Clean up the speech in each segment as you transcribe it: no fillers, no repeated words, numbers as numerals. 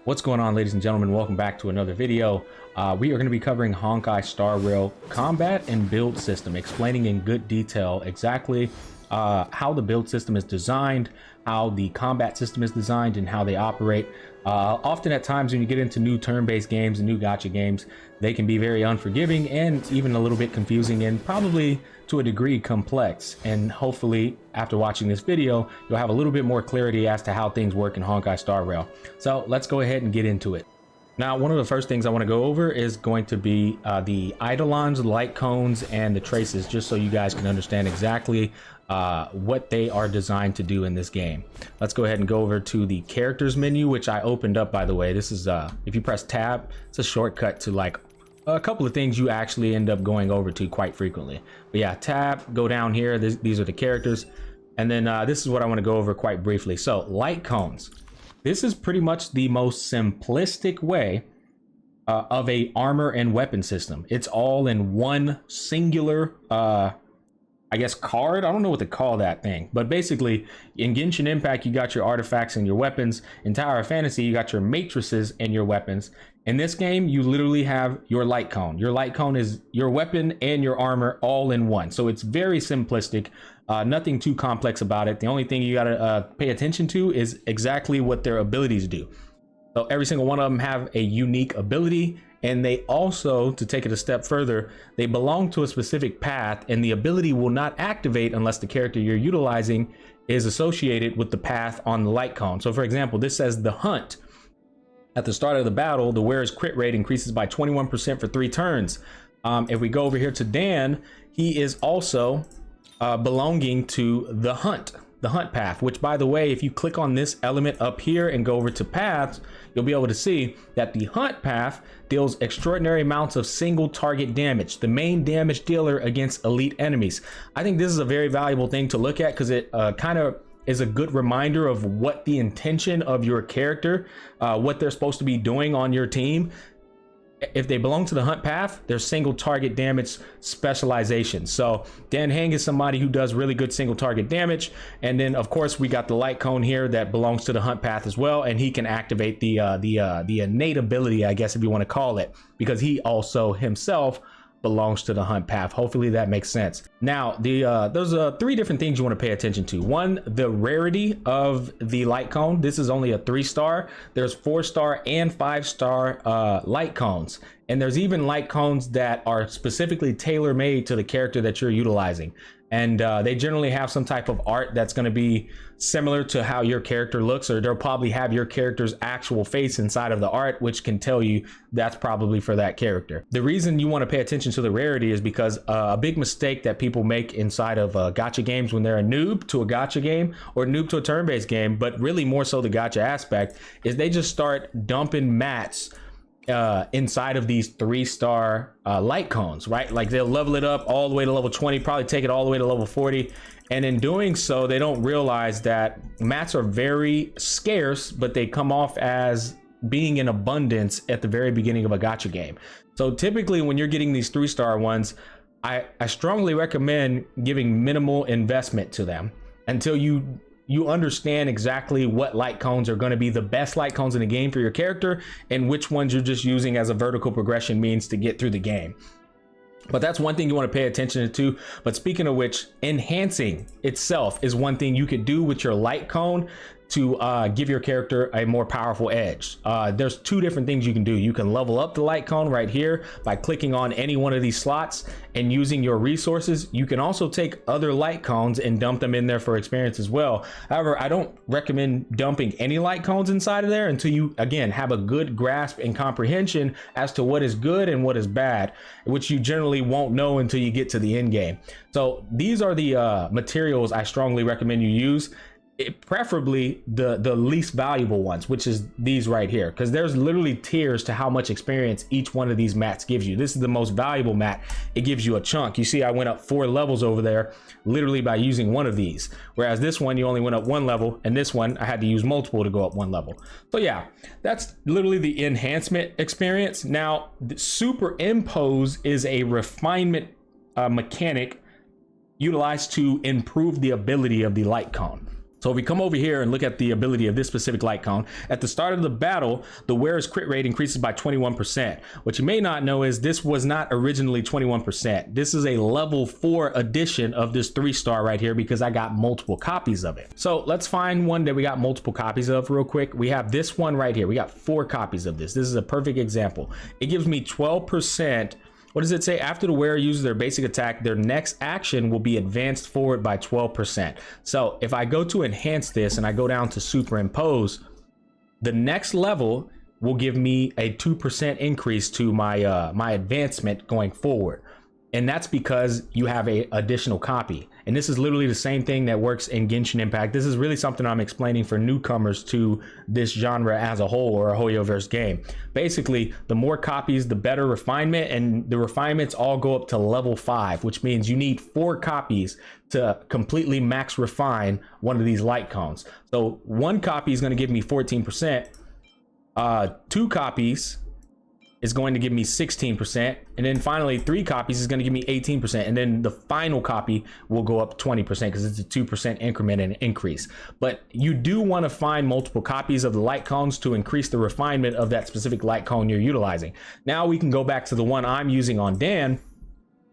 What's going on, ladies and gentlemen? Welcome back to another video. We are going to be covering Honkai Star Rail combat and build system, explaining in good detail exactly how the build system is designed, how the combat system is designed, and how they operate. Often at times when you get into new turn-based games and new gacha games, they can be very unforgiving and even a little bit confusing and probably to a degree complex. And hopefully after watching this video, you'll have a little bit more clarity as to how things work in Honkai Star Rail. So let's go ahead and get into it. Now, one of the first things I want to go over is going to be the eidolons, light cones, and the traces, just so you guys can understand exactly what they are designed to do in this game. Let's go ahead and go over to the characters menu, which I opened up, by the way. This is, if you press tab, it's a shortcut to like a couple of things you actually end up going over to quite frequently. But yeah, tab, go down here. These are the characters. And then this is what I want to go over quite briefly. So light cones. This is pretty much the most simplistic way of a armor and weapon system. It's all in one singular, I guess, card. I don't know what to call that thing, but basically in Genshin Impact, you got your artifacts and your weapons. In Tower of Fantasy, you got your matrices and your weapons. In this game, you literally have your light cone. Your light cone is your weapon and your armor all in one. So it's very simplistic. Nothing too complex about it. The only thing you gotta pay attention to is exactly what their abilities do. So every single one of them have a unique ability, and they also, to take it a step further, they belong to a specific path, and the ability will not activate unless the character you're utilizing is associated with the path on the light cone. So for example, this says the hunt. At the start of the battle, the wearer's crit rate increases by 21% for 3 turns. If we go over here to Dan, he is also belonging to the hunt path, which, by the way, if you click on this element up here and go over to paths, you'll be able to see that the hunt path deals extraordinary amounts of single target damage, the main damage dealer against elite enemies. I think this is a very valuable thing to look at because it kind of is a good reminder of what the intention of your character, what they're supposed to be doing on your team. If they belong to the hunt path, they're single target damage specialization. So Dan Heng is somebody who does really good single target damage. And then of course we got the light cone here that belongs to the hunt path as well, and he can activate the innate ability, I guess if you want to call it, because he also himself belongs to the hunt path. Hopefully that makes sense. Now, there's 3 different things you want to pay attention to. One, the rarity of the light cone. This is only a 3-star. There's 4-star and 5-star light cones. And there's even light cones that are specifically tailor-made to the character that you're utilizing. And they generally have some type of art that's going to be similar to how your character looks, or they'll probably have your character's actual face inside of the art, which can tell you that's probably for that character. The reason you want to pay attention to the rarity is because a big mistake that people make inside of gacha games when they're a noob to a gacha game or noob to a turn-based game, but really more so the gacha aspect, is they just start dumping mats inside of these 3-star light cones, right? Like they'll level it up all the way to level 20, probably take it all the way to level 40, and in doing so they don't realize that mats are very scarce, but they come off as being in abundance at the very beginning of a gacha game. So typically when you're getting these 3-star ones, I strongly recommend giving minimal investment to them until you understand exactly what light cones are going to be the best light cones in the game for your character, and which ones you're just using as a vertical progression means to get through the game. But that's one thing you want to pay attention to. But speaking of which, enhancing itself is one thing you could do with your light cone to give your character a more powerful edge. There's 2 different things you can do. You can level up the light cone right here by clicking on any one of these slots and using your resources. You can also take other light cones and dump them in there for experience as well. However, I don't recommend dumping any light cones inside of there until you, again, have a good grasp and comprehension as to what is good and what is bad, which you generally won't know until you get to the end game. So these are the materials I strongly recommend you use. Preferably the least valuable ones, which is these right here, because there's literally tiers to how much experience each one of these mats gives you. This is the most valuable mat. It gives you a chunk. You see I went up 4 levels over there literally by using one of these, whereas this one you only went up 1 level, and this one I had to use multiple to go up 1 level. So yeah, that's literally the enhancement experience. Now the superimpose is a refinement mechanic utilized to improve the ability of the light cone. So if we come over here and look at the ability of this specific light cone, at the start of the battle, the wearer's crit rate increases by 21%. What you may not know is this was not originally 21%. This is a level 4 edition of this 3-star right here because I got multiple copies of it. So let's find one that we got multiple copies of real quick. We have this one right here. We got 4 copies of this. This is a perfect example. It gives me 12%. What does it say? After the wearer uses their basic attack, their next action will be advanced forward by 12%. So if I go to enhance this and I go down to superimpose, the next level will give me a 2% increase to my my advancement going forward. And that's because you have a additional copy. And this is literally the same thing that works in Genshin Impact. This is really something I'm explaining for newcomers to this genre as a whole, or a Hoyoverse game. Basically, the more copies, the better refinement, and the refinements all go up to level 5, which means you need 4 copies to completely max refine one of these light cones. So 1 copy is going to give me 14%. 2 copies is going to give me 16%, and then finally 3 copies is going to give me 18%, and then the final copy will go up 20% because it's a 2% increment and increase. But you do want to find multiple copies of the light cones to increase the refinement of that specific light cone you're utilizing. Now we can go back to the one I'm using on Dan.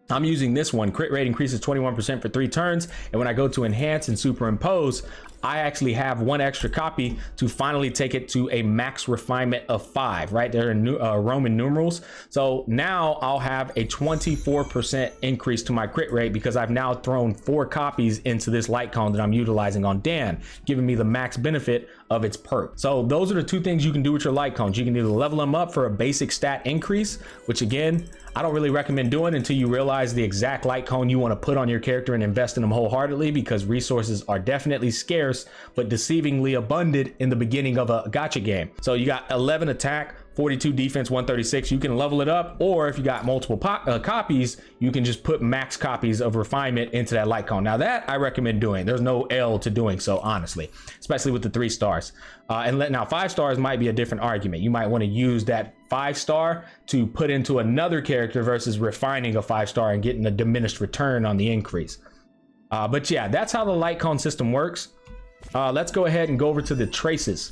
I'm using this one. Crit rate increases 21% for 3 turns, and when I go to enhance and superimpose, I actually have 1 extra copy to finally take it to a max refinement of 5, right? They're in Roman numerals. So now I'll have a 24% increase to my crit rate because I've now thrown 4 copies into this light cone that I'm utilizing on Dan, giving me the max benefit of its perk. So those are the 2 things you can do with your light cones. You can either level them up for a basic stat increase, which again, I don't really recommend doing until you realize the exact light cone you want to put on your character and invest in them wholeheartedly, because resources are definitely scarce but deceivingly abundant in the beginning of a gacha game. So you got 11 attack, 42 defense, 136. You can level it up, or if you got multiple copies, you can just put max copies of refinement into that light cone. Now that I recommend doing. There's no L to doing so, honestly, especially with the 3 stars. Now 5 stars might be a different argument. You might want to use that 5-star to put into another character versus refining a 5-star and getting a diminished return on the increase. But yeah, that's how the light cone system works. Let's go ahead and go over to the traces.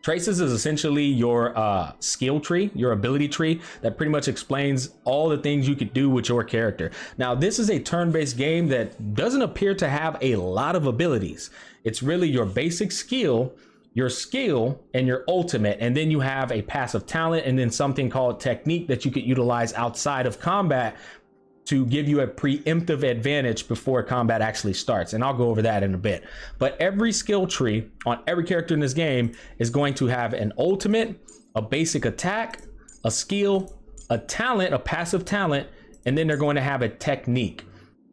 Traces is essentially your skill tree, your ability tree, that pretty much explains all the things you could do with your character. Now, this is a turn-based game that doesn't appear to have a lot of abilities. It's really your basic skill, your skill, and your ultimate, and then you have a passive talent, and then something called technique that you could utilize outside of combat to give you a preemptive advantage before combat actually starts. And I'll go over that in a bit. But every skill tree on every character in this game is going to have an ultimate, a basic attack, a skill, a talent, a passive talent, and then they're going to have a technique.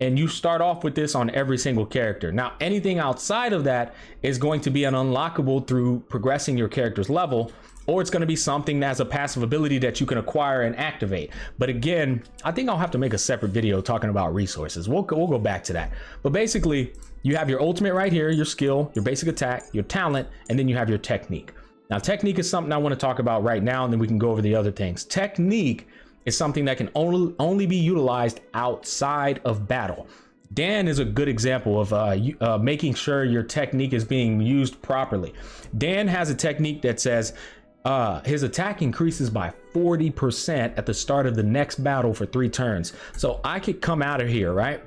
And you start off with this on every single character. Now, anything outside of that is going to be an unlockable through progressing your character's level, or it's going to be something that's a passive ability that you can acquire and activate. But again, I think I'll have to make a separate video talking about resources. We'll go back to that. But basically, you have your ultimate right here, your skill, your basic attack, your talent, and then you have your technique. Now, technique is something I want to talk about right now, and then we can go over the other things. Technique is something that can only be utilized outside of battle. Dan is a good example of making sure your technique is being used properly. Dan has a technique that says his attack increases by 40% at the start of the next battle for 3 turns. So I could come out of here, right?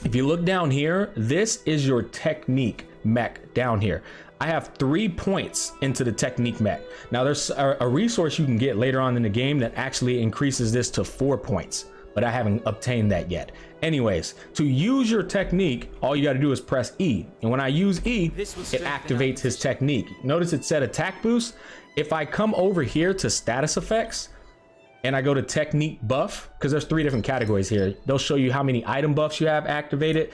If you look down here, this is your technique mech down here. I have 3 points into the technique mech. Now there's a resource you can get later on in the game that actually increases this to 4 points, but I haven't obtained that yet. Anyways, to use your technique, all you got to do is press E. And when I use E, it activates his technique. Notice it said attack boost. If I come over here to status effects and I go to technique buff, because there's 3 different categories here, they'll show you how many item buffs you have activated,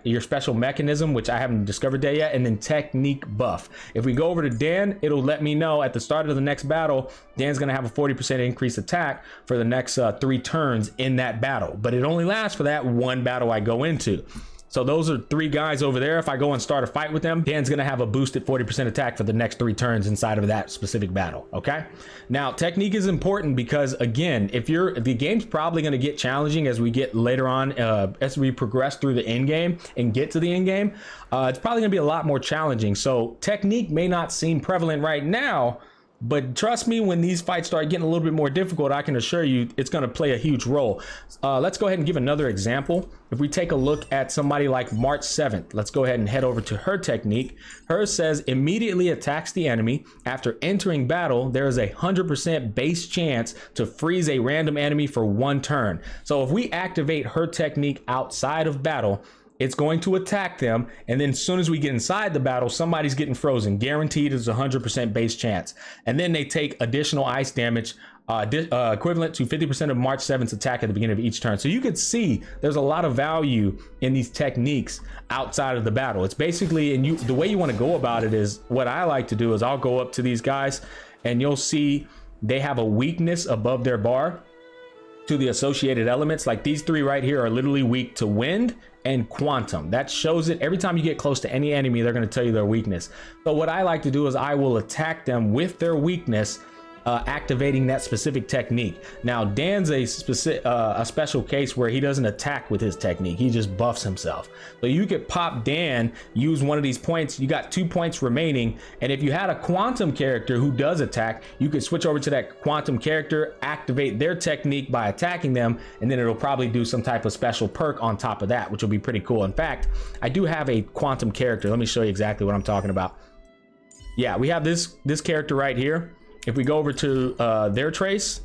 your special mechanism, which I haven't discovered that yet, and then technique buff. If we go over to Dan, it'll let me know at the start of the next battle, Dan's going to have a 40% increased attack for the next 3 turns in that battle, but it only lasts for that 1 battle I go into. So those are 3 guys over there. If I go and start a fight with them, Dan's gonna have a boosted 40% attack for the next 3 turns inside of that specific battle. Okay. Now technique is important because again, the game's probably gonna get challenging as we get later on, as we progress through the end game and get to the end game. It's probably gonna be a lot more challenging. So technique may not seem prevalent right now, but trust me, when these fights start getting a little bit more difficult, I can assure you it's going to play a huge role. Let's go ahead and give another example. If we take a look at somebody like March 7th, let's go ahead and head over to her technique. Hers says immediately attacks the enemy. After entering battle, there is a 100% base chance to freeze a random enemy for 1 turn. So if we activate her technique outside of battle, it's going to attack them, and then as soon as we get inside the battle, somebody's getting frozen. Guaranteed is 100% base chance. And then they take additional ice damage equivalent to 50% of March 7th's attack at the beginning of each turn. So you could see there's a lot of value in these techniques outside of the battle. It's basically, and the way you want to go about it is, what I like to do is I'll go up to these guys and you'll see they have a weakness above their bar to the associated elements. Like these 3 right here are literally weak to wind and quantum. That shows it. Every time you get close to any enemy, they're going to tell you their weakness. So what I like to do is I will attack them with their weakness, activating that specific technique. Now Dan's a special case where he doesn't attack with his technique, he just buffs himself. So you could pop Dan, use one of these points, you got 2 points remaining, and if you had a quantum character who does attack, you could switch over to that quantum character, activate their technique by attacking them, and then it'll probably do some type of special perk on top of that, which will be pretty cool. In fact, I do have a quantum character. Let me show you exactly what I'm talking about. Yeah, we have this character right here. If we go over to their trace,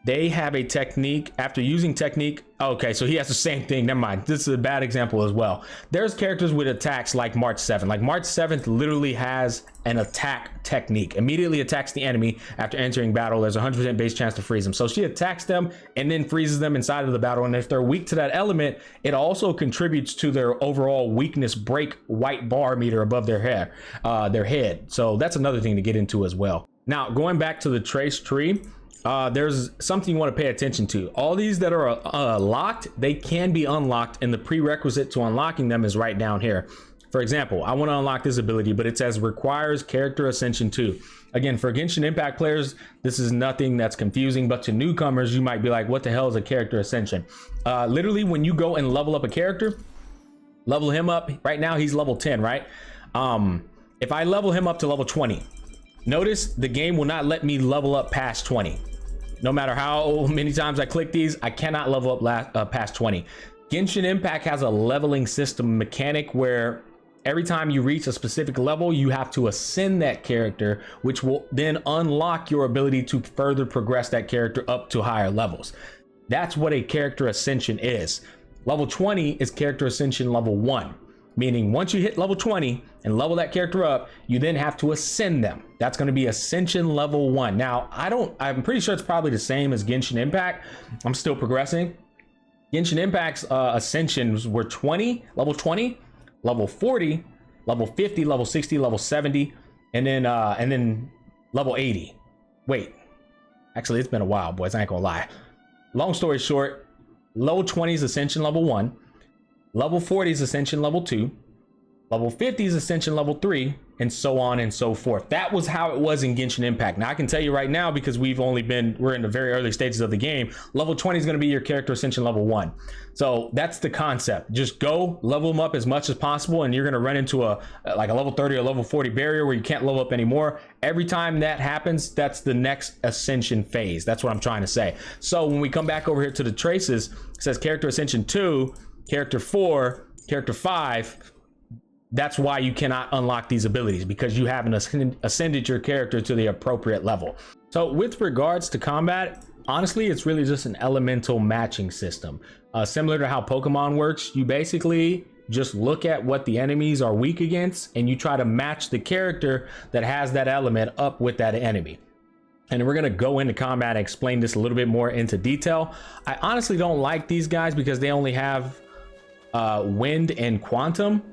they have a technique. After using technique, okay, so he has the same thing. Never mind, this is a bad example as well. There's characters with attacks like March 7th. Like March 7th literally has an attack technique. Immediately attacks the enemy after entering battle. There's a 100% base chance to freeze them. So she attacks them and then freezes them inside of the battle. And if they're weak to that element, it also contributes to their overall weakness break white bar meter above their head. So that's another thing to get into as well. Now, going back to the trace tree, there's something you want to pay attention to. All these that are locked, they can be unlocked, and the prerequisite to unlocking them is right down here. For example, I want to unlock this ability, but it says requires character ascension 2. Again, for Genshin Impact players, this is nothing that's confusing, but to newcomers, you might be like, what the hell is a character ascension? Literally, when you go and level up a character, level him up, right now he's level 10, right? If I level him up to level 20, notice the game will not let me level up past 20. No matter how many times I click these, I cannot level up past 20. Genshin Impact has a leveling system mechanic where every time you reach a specific level, you have to ascend that character, which will then unlock your ability to further progress that character up to higher levels. That's what a character ascension is. Level 20 is character ascension level 1. Meaning once you hit level 20 and level that character up, you then have to ascend them. That's going to be ascension level 1. Now, I'm pretty sure it's probably the same as Genshin Impact. I'm still progressing. Genshin Impact's ascensions were 20, level 20, level 40, level 50, level 60, level 70, and then level 80. Wait, actually, it's been a while, boys. I ain't gonna lie. Long story short, level 20 is ascension level 1. Level 40 is ascension level 2, level 50 is ascension level 3, and so on and so forth. That was how it was in Genshin Impact. Now I can tell you right now, because we're in the very early stages of the game, level 20 is going to be your character ascension level 1. So that's the concept. Just go level them up as much as possible, and you're going to run into like a level 30 or level 40 barrier where you can't level up anymore. Every time that happens, that's the next ascension phase. That's what I'm trying to say. So when we come back over here to the traces, it says character ascension 2, character 4, character 5. That's why you cannot unlock these abilities, because you haven't ascended your character to the appropriate level. So with regards to combat, honestly, it's really just an elemental matching system. Similar to how Pokemon works, you basically just look at what the enemies are weak against and you try to match the character that has that element up with that enemy. And we're going to go into combat and explain this a little bit more into detail. I honestly don't like these guys because they only have wind and quantum.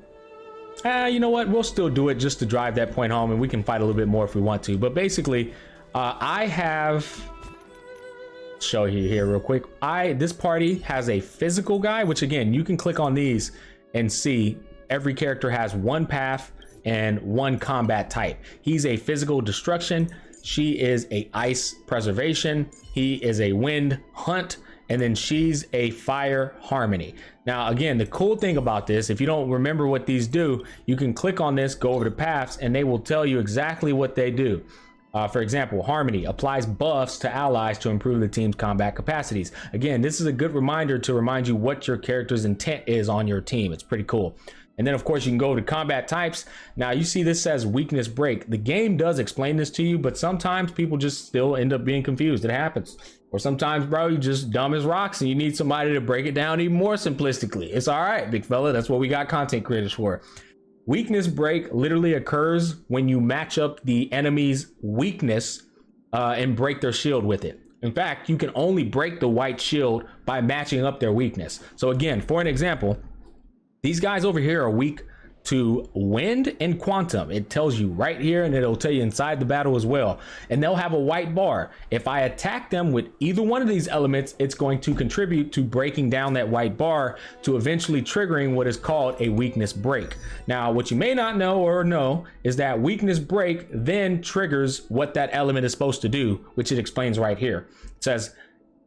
You know what, we'll still do it just to drive that point home, and we can fight a little bit more if we want to. But basically, I have show you here real quick. This party has a physical guy, which again, you can click on these and see, every character has one path and one combat type. He's a physical destruction, she is a ice preservation, he is a wind hunt, and then she's a fire harmony. Now again, the cool thing about this, if you don't remember what these do, you can click on this, go over to paths, and they will tell you exactly what they do. For example, Harmony applies buffs to allies to improve the team's combat capacities. Again, this is a good reminder to remind you what your character's intent is on your team. It's pretty cool. And then of course you can go to combat types. Now you see this says weakness break. The game does explain this to you, but sometimes people just still end up being confused. It happens. Or sometimes, bro, you just dumb as rocks and you need somebody to break it down even more simplistically. It's all right, big fella. That's what we got content creators for. Weakness break literally occurs when you match up the enemy's weakness and break their shield with it. In fact, you can only break the white shield by matching up their weakness. So again, for an example, these guys over here are weak to wind and quantum. It tells you right here, and it'll tell you inside the battle as well. And they'll have a white bar. If I attack them with either one of these elements, it's going to contribute to breaking down that white bar to eventually triggering what is called a weakness break. Now, what you may not know or know is that weakness break then triggers what that element is supposed to do, which it explains right here. It says,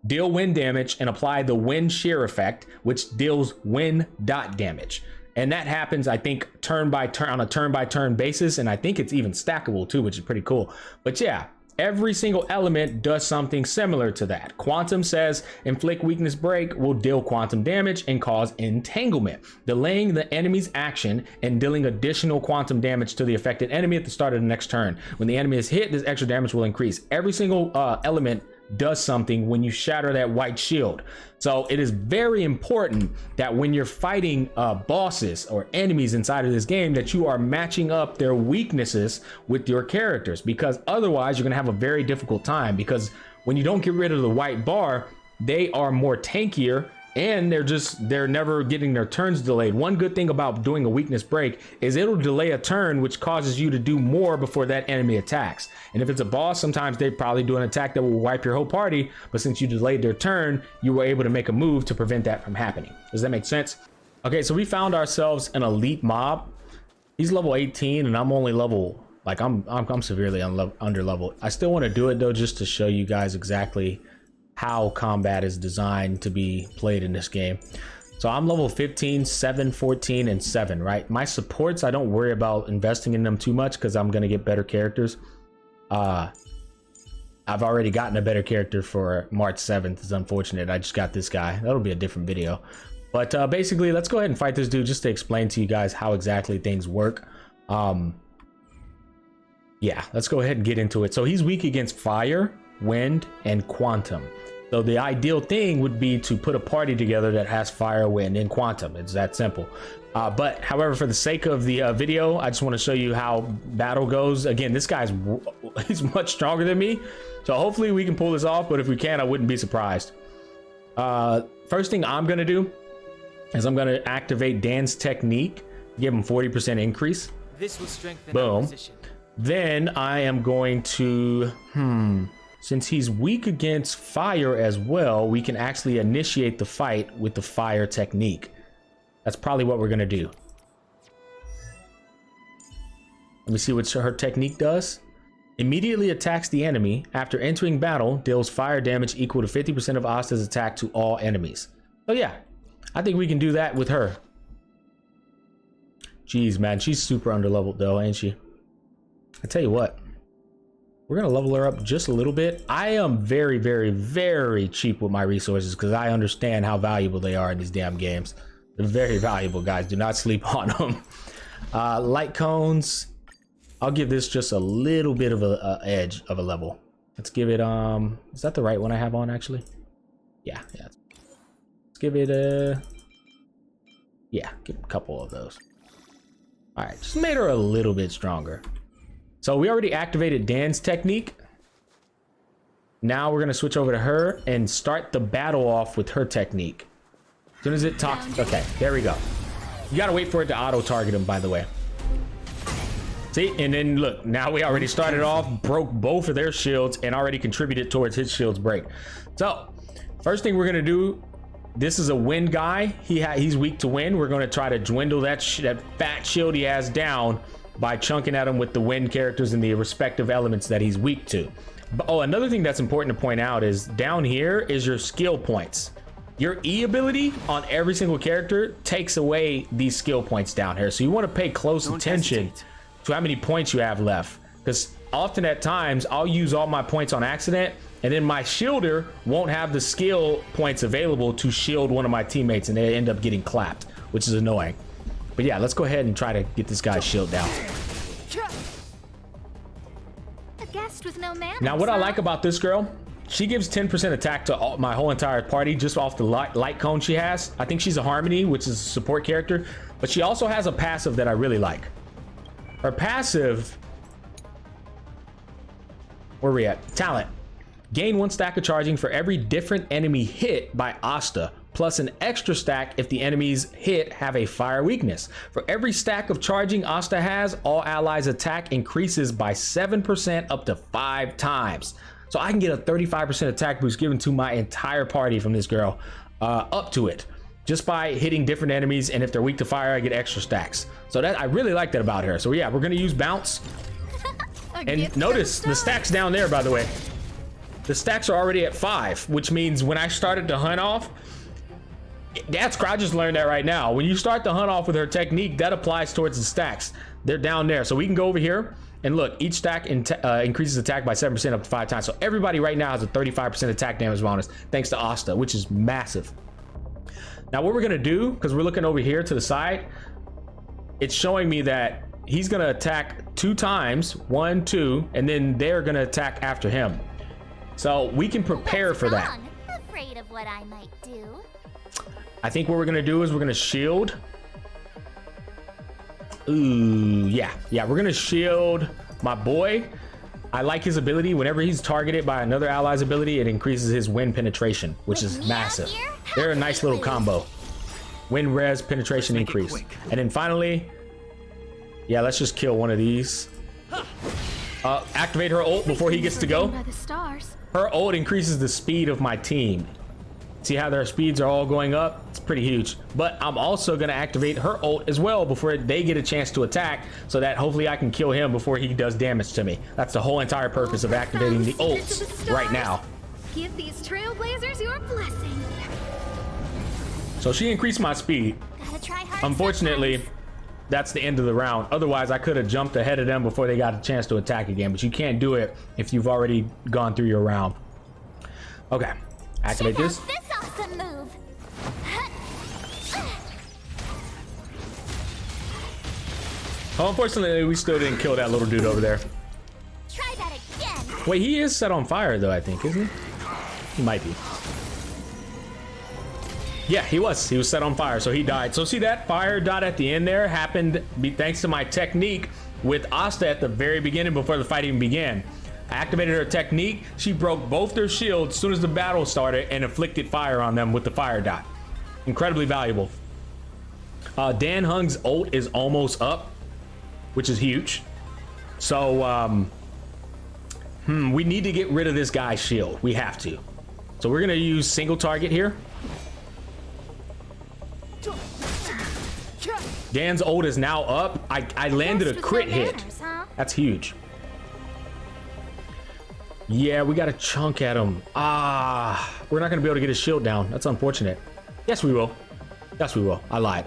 deal wind damage and apply the wind shear effect, which deals wind dot damage. And that happens, I think, turn by turn, on a turn-by-turn basis, and I think it's even stackable too, which is pretty cool. But yeah, every single element does something similar to that. Quantum says inflict weakness break will deal quantum damage and cause entanglement, delaying the enemy's action and dealing additional quantum damage to the affected enemy at the start of the next turn. When the enemy is hit, this extra damage will increase. Every single element does something when you shatter that white shield. So it is very important that when you're fighting bosses or enemies inside of this game, that you are matching up their weaknesses with your characters, because otherwise you're gonna have a very difficult time, because when you don't get rid of the white bar, they are more tankier and they're never getting their turns delayed. One good thing about doing a weakness break is it'll delay a turn, which causes you to do more before that enemy attacks. And if it's a boss, sometimes they probably do an attack that will wipe your whole party, but since you delayed their turn, you were able to make a move to prevent that from happening. Does that make sense? Okay, so we found ourselves an elite mob. He's level 18 and I'm only level, like I'm severely under level. I still want to do it though, just to show you guys exactly how combat is designed to be played in this game. So I'm level 15, 7, 14, and 7, right? My supports, I don't worry about investing in them too much because I'm going to get better characters. I've already gotten a better character for March 7th. It's unfortunate. I just got this guy. That'll be a different video. But basically, let's go ahead and fight this dude just to explain to you guys how exactly things work. Yeah, let's go ahead and get into it. So he's weak against fire, wind, and quantum. So the ideal thing would be to put a party together that has fire, wind, and quantum. It's that simple. But however, for the sake of the video, I just want to show you how battle goes. Again, this guy's he's much stronger than me, so hopefully we can pull this off. But if we can, I wouldn't be surprised. First thing I'm gonna do is I'm gonna activate Dan's technique, give him 40% increase. This will strengthen our position. Then I am going to since he's weak against fire as well, we can actually initiate the fight with the fire technique. That's probably what we're gonna do. Let me see what her technique does. Immediately attacks the enemy. After entering battle, deals fire damage equal to 50% of Asta's attack to all enemies. So yeah, I think we can do that with her. Jeez, man, she's super underleveled though, ain't she? I tell you what, we're gonna level her up just a little bit. I am very, very, very cheap with my resources because I understand how valuable they are in these damn games. They're very valuable, guys. Do not sleep on them. Light cones. I'll give this just a little bit of a edge of a level. Let's give it, is that the right one I have on actually? Yeah. Let's give it yeah, give a couple of those. All right, just made her a little bit stronger. So we already activated Dan's technique. Now we're gonna switch over to her and start the battle off with her technique. As soon as it talks, okay, there we go. You gotta wait for it to auto target him, by the way. See, and then look, now we already started off, broke both of their shields and already contributed towards his shield's break. So first thing we're gonna do This is a wind guy. He's weak to wind. We're going to try to dwindle that fat shield he has down by chunking at him with the wind characters and the respective elements that he's weak to. Oh, another thing that's important to point out is down here is your skill points. Your E ability on every single character takes away these skill points down here. So you want to pay close attention to how many points you have left, because often at times I'll use all my points on accident, and then my shielder won't have the skill points available to shield one of my teammates, and they end up getting clapped, which is annoying. But yeah, let's go ahead and try to get this guy's shield down. A guest with no manners, now, what I like about this girl, she gives 10% attack to my whole entire party just off the light cone she has. I think she's a Harmony, which is a support character, but she also has a passive that I really like. Her passive, where are we at? Talent. Gain 1 stack of charging for every different enemy hit by Asta, plus an extra stack if the enemies hit have a fire weakness. For every stack of charging Asta has, all allies' attack increases by 7% up to 5 times. So I can get a 35% attack boost given to my entire party from this girl, up to it, just by hitting different enemies, and if they're weak to fire, I get extra stacks. So that I really like that about her. So yeah, we're gonna use bounce. And notice the stacks down there, by the way. The stacks are already at 5, which means when I started to hunt off, I just learned that right now. When you start to hunt off with her technique, that applies towards the stacks. They're down there. So we can go over here and look, each stack increases attack by 7% up to 5 times. So everybody right now has a 35% attack damage bonus thanks to Asta, which is massive. Now what we're gonna do, because we're looking over here to the side, it's showing me that he's gonna attack 2 times, 1, 2, and then they're gonna attack after him. So we can prepare for that. Afraid of what I might do. I think what we're gonna do is we're gonna shield. Ooh, yeah, we're gonna shield my boy. I like his ability. Whenever he's targeted by another ally's ability, it increases his wind penetration, which is massive. They're a nice little combo. Wind res penetration increase. And then finally, yeah, let's just kill one of these. Activate her ult before he gets to go. Her ult increases the speed of my team. See how their speeds are all going up? It's pretty huge. But I'm also going to activate her ult as well before they get a chance to attack, so that hopefully I can kill him before he does damage to me. That's the whole entire purpose of activating the ults right now. Give these trailblazers your blessing. So she increased my speed. Unfortunately, that's the end of the round. Otherwise, I could have jumped ahead of them before they got a chance to attack again. But you can't do it if you've already gone through your round. Okay. Activate this. This awesome move. Oh, unfortunately, we still didn't kill that little dude over there. Try that again. Wait, he is set on fire though, I think, isn't he? He might be. Yeah, he was set on fire, so he died. So see that fire dot at the end there happened thanks to my technique with Asta at the very beginning before the fight even began. I activated her technique. She broke both their shields as soon as the battle started and inflicted fire on them with the fire dot. Incredibly valuable. Dan Hung's ult is almost up, which is huge. So we need to get rid of this guy's shield. We have to. So we're gonna use single target here. Dan's ult is now up. I landed a crit hit. That's huge. Yeah, we got to chunk at him. We're not gonna be able to get his shield down. That's unfortunate. Yes, we will. Yes, we will. I lied.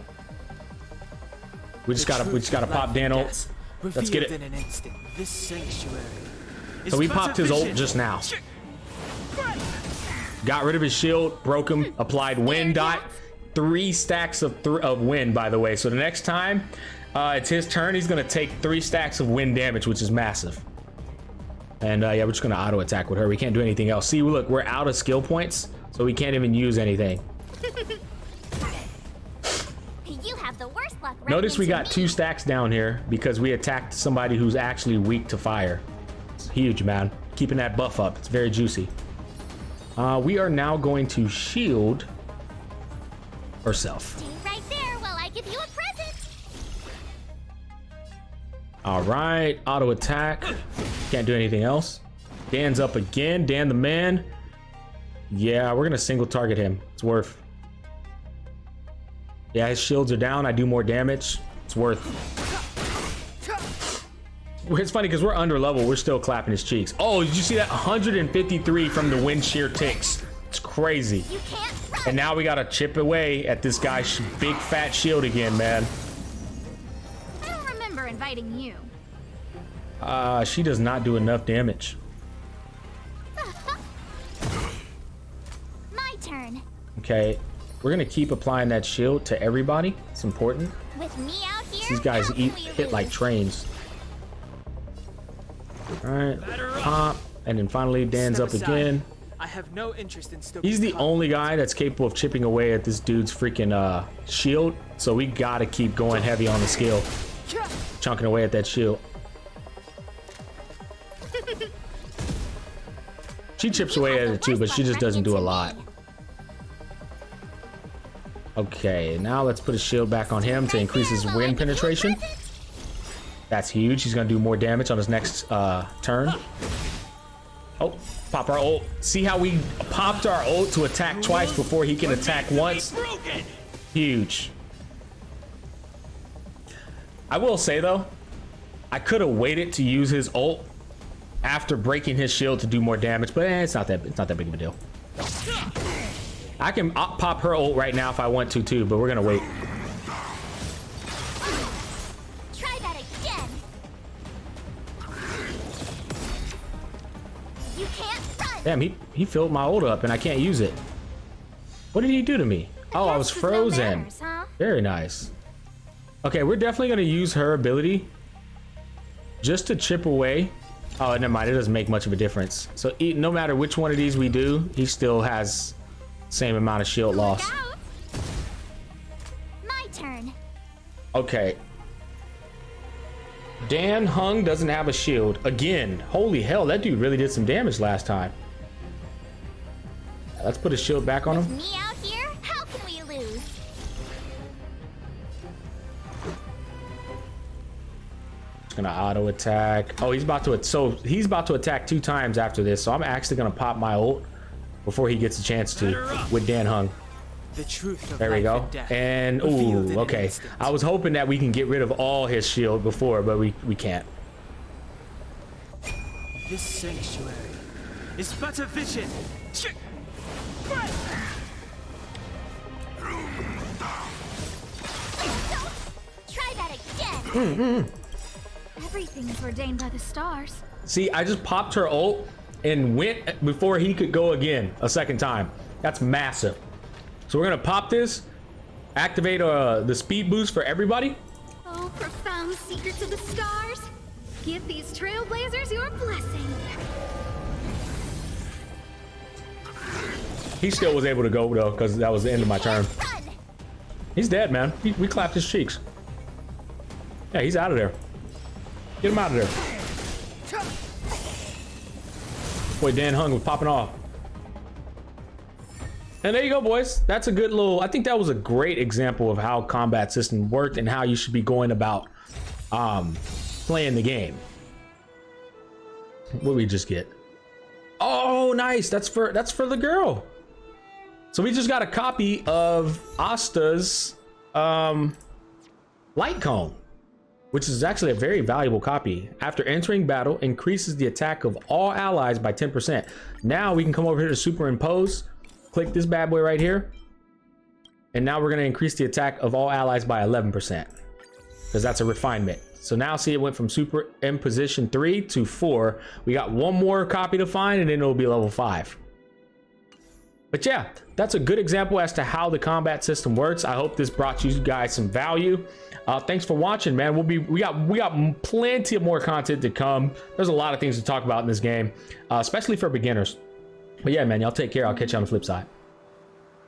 We just gotta pop Dan ult. Let's get it. So we popped his ult just now. Got rid of his shield, broke him, applied wind dot. 3 stacks of wind, by the way. So the next time it's his turn, he's gonna take 3 stacks of wind damage, which is massive. And yeah, we're just gonna auto attack with her. We can't do anything else. See, look, we're out of skill points, so we can't even use anything. You have the worst luck. Notice we got 2 stacks down here because we attacked somebody who's actually weak to fire. It's huge, man. Keeping that buff up. It's very juicy. We are now going to shield herself. Stay right there while I give you a present. All right, auto attack. Can't do anything else. Dan's up again. Dan the man. Yeah, we're gonna single target him. It's worth. Yeah, his shields are down. I do more damage. It's worth. It's funny because we're under level. We're still clapping his cheeks. Oh, did you see that? 153 from the wind shear ticks. It's crazy. You can't run. And now we gotta chip away at this guy's big fat shield again, man. I don't remember inviting you. She does not do enough damage. My turn. Okay, we're gonna keep applying that shield to everybody. It's important. With me out here, These guys how can we hit like lose? trains. All right, pop, and then finally Dan's Step up aside. again. I have no interest in still. He's the only guy that's capable of chipping away at this dude's freaking shield. So we gotta keep going heavy on the skill, chunking away at that shield. She chips away at it too, but she just doesn't do a lot. Okay, now let's put a shield back on him to increase his wind penetration. That's huge. He's gonna do more damage on his next turn. Oh, pop our ult. See how we popped our ult to attack twice before he can attack once? Huge. I will say though, I could have waited to use his ult after breaking his shield to do more damage, but it's not that big of a deal. I can pop her ult right now if I want to too, but we're gonna wait. Try that again. You can't run. Damn, he filled my ult up and I can't use it. What did he do to me? Oh, I was Guess with no frozen. manners, huh? Very nice. Okay, we're definitely gonna use her ability just to chip away. Oh, never mind. It doesn't make much of a difference. So no matter which one of these we do, he still has same amount of shield loss. Look out. My turn. Okay. Dan Hung doesn't have a shield again. Holy hell, that dude really did some damage last time. Let's put a shield back on him. Me out here? How can we lose? Just gonna auto attack. Oh, he's about to attack 2 times after this. So I'm actually gonna pop my ult before he gets a chance to with Dan Hung. The truth of There we life go. and death, And revealed in ooh, an okay. instant. I was hoping that we can get rid of all his shield before, but we can't. This sanctuary is but a vision. Try that again. Everything is ordained by the stars. See, I just popped her ult and went before he could go again a second time. That's massive. So we're gonna pop this, activate the speed boost for everybody. Oh, profound secrets of the stars. Give these trailblazers your blessing. He still was able to go though, because that was the end of my turn. Run. He's dead, man. We clapped his cheeks. Yeah, he's out of there. Get him out of there. Boy, Dan Hung was popping off. And there you go, boys. That's a good little, I think that was a great example of how combat system worked and how you should be going about playing the game. What did we just get? Oh, nice. That's for the girl. So we just got a copy of Asta's light cone, which is actually a very valuable copy. After entering battle, increases the attack of all allies by 10%. Now we can come over here to superimpose, click this bad boy right here, and now we're going to increase the attack of all allies by 11%, because that's a refinement. So now see, it went from superimposition 3 to 4. We got one more copy to find, and then it'll be level 5. But yeah, that's a good example as to how the combat system works. I hope this brought you guys some value. Thanks for watching, man. We got plenty of more content to come. There's a lot of things to talk about in this game, especially for beginners. But yeah, man, y'all take care. I'll catch you on the flip side.